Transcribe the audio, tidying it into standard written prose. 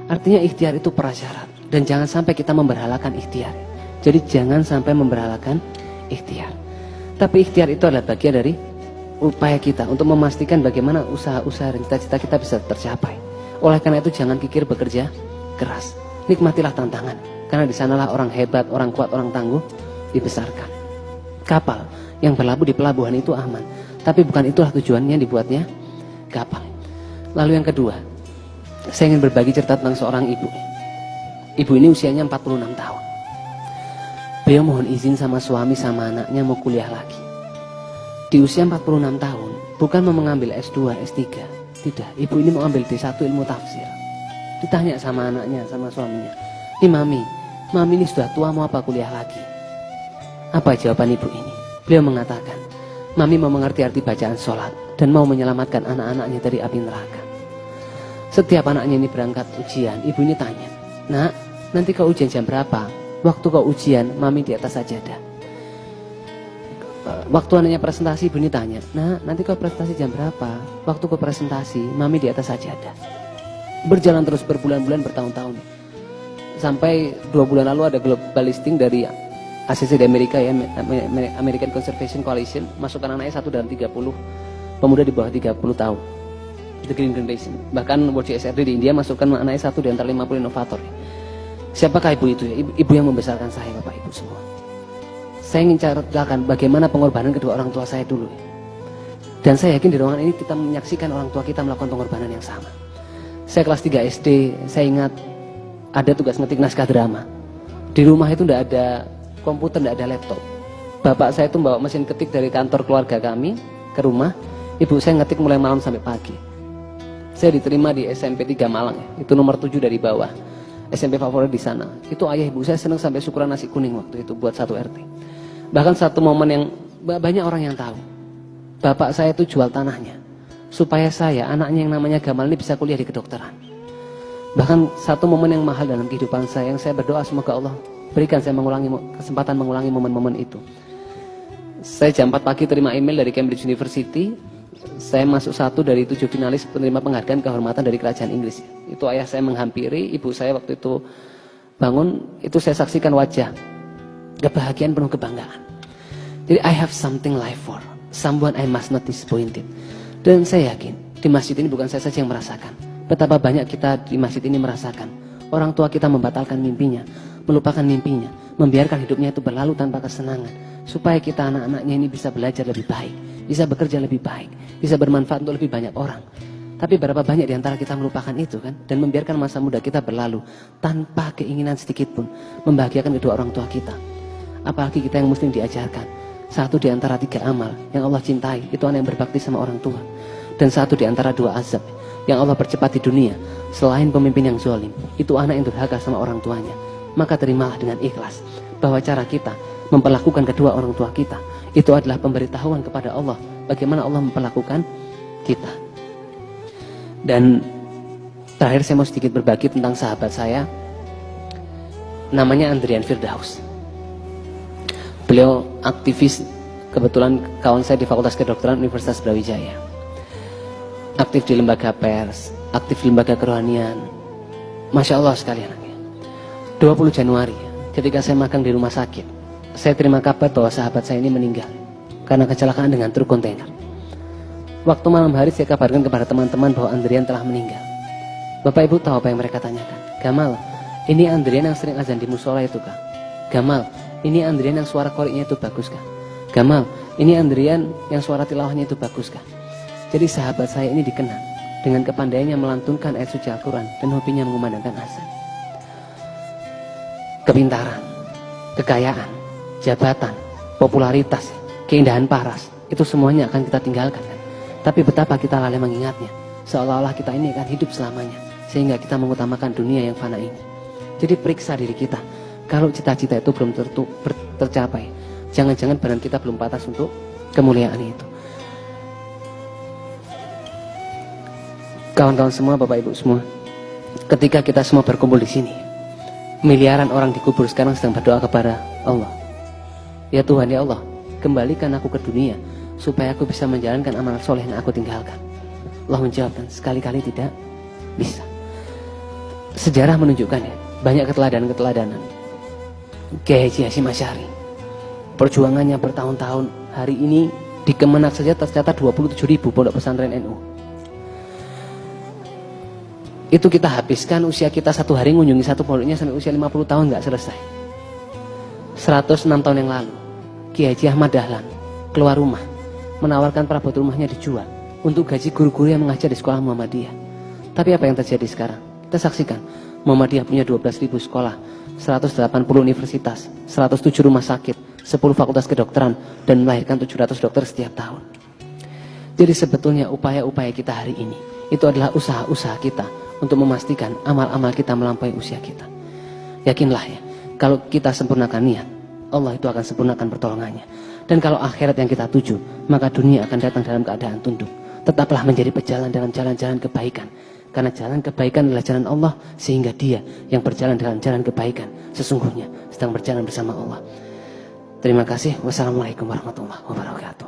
Artinya ikhtiar itu prasyarat. Dan jangan sampai kita memberhalakan ikhtiar. Jadi jangan sampai memberhalakan ikhtiar. Tapi ikhtiar itu adalah bagian dari upaya kita untuk memastikan bagaimana usaha-usaha dan cita-cita kita bisa tercapai. Oleh karena itu jangan kikir bekerja keras. Nikmatilah tantangan. Karena di sanalah orang hebat, orang kuat, orang tangguh dibesarkan. Kapal yang berlabuh di pelabuhan itu aman. Tapi bukan itulah tujuannya dibuatnya kapal. Lalu yang kedua, saya ingin berbagi cerita tentang seorang ibu. Ibu ini usianya 46 tahun. Beliau mohon izin sama suami sama anaknya mau kuliah lagi. Di usia 46 tahun, bukan mau mengambil S2, S3. Tidak, ibu ini mau ambil D1 ilmu tafsir. Ditanya sama anaknya, sama suaminya. Ini mami ini sudah tua mau apa kuliah lagi? Apa jawaban ibu ini? Beliau mengatakan, mami mau mengerti arti bacaan sholat dan mau menyelamatkan anak-anaknya dari api neraka. Setiap anaknya ini berangkat ujian, ibu ini tanya, nak, nanti kau ujian jam berapa? Waktu kau ujian, mami di atas sajadah. Waktu anaknya presentasi, ibu ini tanya, nah nanti kau presentasi jam berapa? Waktu kau presentasi, mami di atas sajadah. Berjalan terus berbulan-bulan, bertahun-tahun. Sampai 2 bulan lalu ada global listing dari ACC di Amerika ya, American Conservation Coalition, masukkan anaknya 1 dalam 30 pemuda di bawah 30 tahun. The Green Generation. Bahkan World CSRD di India masukkan anaknya 1 di antara 50 inovator. Siapakah ibu itu ya? Ibu yang membesarkan saya, Bapak Ibu semua. Saya ingin ceritakan bagaimana pengorbanan kedua orang tua saya dulu. Dan saya yakin di ruangan ini kita menyaksikan orang tua kita melakukan pengorbanan yang sama. Saya kelas 3 SD, saya ingat ada tugas ngetik naskah drama. Di rumah itu tidak ada komputer, tidak ada laptop. Bapak saya itu bawa mesin ketik dari kantor keluarga kami ke rumah. Ibu saya ngetik mulai malam sampai pagi. Saya diterima di SMP 3 Malang ya. Itu nomor 7 dari bawah. SMP favorit di sana. Itu ayah ibu saya senang sampai syukuran nasi kuning waktu itu buat 1 RT. Bahkan satu momen yang banyak orang yang tahu. Bapak saya itu jual tanahnya supaya saya, anaknya yang namanya Gamal ini bisa kuliah di kedokteran. Bahkan satu momen yang mahal dalam kehidupan saya yang saya berdoa semoga Allah berikan saya kesempatan mengulangi momen-momen itu. Saya jam 4 pagi terima email dari Cambridge University. Saya masuk 1 dari 7 finalis penerima penghargaan kehormatan dari kerajaan Inggris. Itu ayah saya menghampiri, ibu saya waktu itu bangun, itu saya saksikan wajah kebahagiaan penuh kebanggaan. Jadi I have something life for, someone I must not disappointed. Dan saya yakin di masjid ini bukan saya saja yang merasakan. Betapa banyak kita di masjid ini merasakan orang tua kita membatalkan mimpinya, melupakan mimpinya, membiarkan hidupnya itu berlalu tanpa kesenangan, supaya kita anak-anaknya ini bisa belajar lebih baik, bisa bekerja lebih baik, bisa bermanfaat untuk lebih banyak orang. Tapi berapa banyak di antara kita melupakan itu kan, dan membiarkan masa muda kita berlalu tanpa keinginan sedikit pun membahagiakan kedua orang tua kita. Apalagi kita yang muslim diajarkan 1 di antara 3 amal yang Allah cintai itu anak yang berbakti sama orang tua, dan 1 di antara 2 azab yang Allah percepat di dunia selain pemimpin yang zalim itu anak yang durhaka sama orang tuanya. Maka terimalah dengan ikhlas bahwa cara kita memperlakukan kedua orang tua kita itu adalah pemberitahuan kepada Allah bagaimana Allah memperlakukan kita. Dan terakhir saya mau sedikit berbagi tentang sahabat saya, namanya Andrian Firdaus. Beliau aktivis, kebetulan kawan saya di Fakultas Kedokteran Universitas Brawijaya. Aktif di lembaga pers, aktif di lembaga kerohanian. Masya Allah sekali anaknya. 20 Januari, ketika saya magang di rumah sakit, saya terima kabar bahwa sahabat saya ini meninggal karena kecelakaan dengan truk kontainer. Waktu malam hari saya kabarkan kepada teman-teman bahwa Andrian telah meninggal. Bapak Ibu tahu apa yang mereka tanyakan? Gamal, ini Andrian yang sering azan di musola itu kah? Gamal, ini Andrian yang suara koriknya itu bagus kah? Gamal, ini Andrian yang suara tilawahnya itu bagus kah? Jadi sahabat saya ini dikenal dengan kepandaiannya melantunkan ayat suci Al-Quran dan hobinya mengumandangkan azan. Kepintaran, kekayaan, jabatan, popularitas, keindahan paras, itu semuanya akan kita tinggalkan kan? Tapi betapa kita lalai mengingatnya, seolah-olah kita ini akan hidup selamanya, sehingga kita mengutamakan dunia yang fana ini. Jadi periksa diri kita, kalau cita-cita itu belum tercapai, jangan-jangan badan kita belum pantas untuk kemuliaan itu. Kawan-kawan semua, Bapak Ibu semua, ketika kita semua berkumpul di sini, miliaran orang dikubur sekarang sedang berdoa kepada Allah. Ya Tuhan, ya Allah, kembalikan aku ke dunia supaya aku bisa menjalankan amal soleh yang aku tinggalkan. Allah menjawab, dan sekali-kali tidak bisa. sejarah menunjukkan ya, banyak keteladanan-keteladanan. Kiai Haji Hasyim Asy'ari, perjuangannya bertahun-tahun, hari ini di Kemenak saja tercatat 27.000 pondok pesantren NU. Itu kita habiskan usia kita satu hari mengunjungi satu pondoknya sampai usia 50 tahun nggak selesai. 106 tahun yang lalu, Kiai Haji Ahmad Dahlan keluar rumah, menawarkan perabot rumahnya dijual untuk gaji guru-guru yang mengajar di sekolah Muhammadiyah. Tapi apa yang terjadi sekarang? Kita saksikan, Muhammadiyah punya 12.000 sekolah, 180 universitas, 107 rumah sakit, 10 fakultas kedokteran, dan melahirkan 700 dokter setiap tahun. Jadi sebetulnya upaya-upaya kita hari ini, itu adalah usaha-usaha kita untuk memastikan amal-amal kita melampaui usia kita. Yakinlah ya, kalau kita sempurnakan niat, Allah itu akan sempurnakan pertolongannya. Dan kalau akhirat yang kita tuju, maka dunia akan datang dalam keadaan tunduk. Tetaplah menjadi pejalan dalam jalan-jalan kebaikan. Karena jalan kebaikan adalah jalan Allah, sehingga dia yang berjalan dalam jalan kebaikan sesungguhnya sedang berjalan bersama Allah. Terima kasih. Wassalamualaikum warahmatullahi wabarakatuh.